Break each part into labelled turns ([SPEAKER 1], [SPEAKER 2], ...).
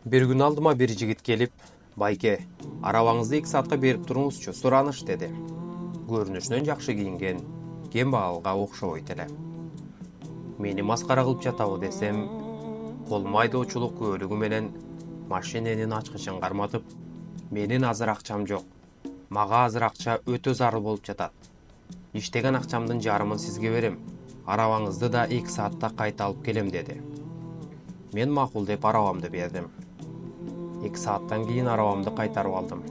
[SPEAKER 1] Bir gün aldıma bir жигит келип, «Байке, арабаңызды 2 саатка берип туруңузчу, сураныч» деди. Көрүнүшүнөн жакшы кийинген, кем багалга окшобойт эле. Мени маскара кылып жатабы десем, колума айдоочулук күбөлүгү менен машиненин ачкычын карматып, «Менин азыр акчам жок. Мага азыр акча өтө зарыл болуп жатат. Иштеген акчамдын жарымын сизге берем. Арабаңызды да 2 саатта кайта алып келем» деди. Мен макул деп арабамды бердим. 2 сааттан кийин арабамды кайтарып алдым.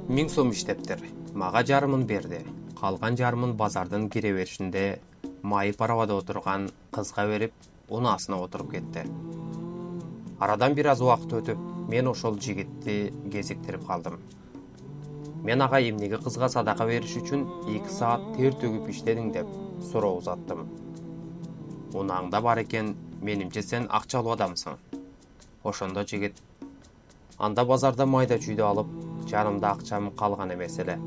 [SPEAKER 1] 1000 сом иштептир. Мага жарымын берди. Калган жарымын базардын кире беришинде майып арабада отурган кызга берип, унаасына отуруп кетти. Арадан бир аз убакыт өтүп, мен ошол жигитти кезиктирип калдым. Мен ага эмнеге кызга садака бериш үчүн 2 саат тер төгүп иштедиң деп суроо узаттым. Унааңда бар экен, менимче сен акчалуу адамсың. Ошондо жигит: «Анда базарда майда чүйдү алып, жанымда акчам калган эмес эле.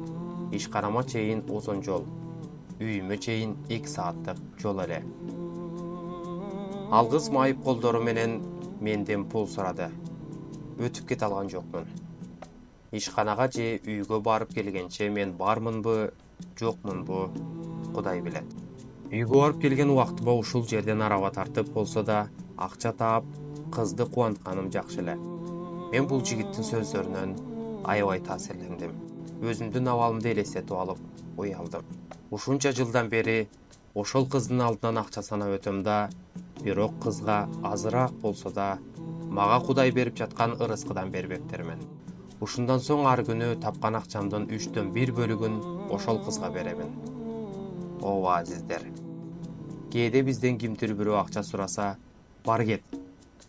[SPEAKER 1] Ишканама чейин узун жол, үйүмө чейин 2 сааттык жол эле». Ал кыз майып колдору менен менден пул сурады. Өтүп кете алган жокмун. Ишканага же үйгө барып келгенче мен бармынбы, жокмунбу, Кудай билет. Үйгө барып келген убактыма ушул жерден араба тартып болсо да акча таап, кызды кубантканым жакшы эле. Мен бул жигиттин сөздөрүнөн аябай таасирлендим. Өзүмдүн абалымды элестетип алып уялдым. Ушунча жылдан бери ошол кыздын алдынан акча санап өтөм да, бирок кызга азыраак болсо да мага Кудай берип жаткан ырыскыдан бербептермин. Ушундан соң ар күнү тапкан акчамдын 1/3 бөлүгүн ошол кызга беремин. Ооба азиздер. Кээде бизден кимдир бирөө акча сураса, бар кет,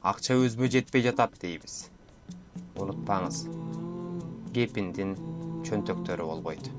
[SPEAKER 1] акча өзүмө жетпей жатат дейбиз. Унутпаңыз, кепиндин чөнтөктөрү болбойт.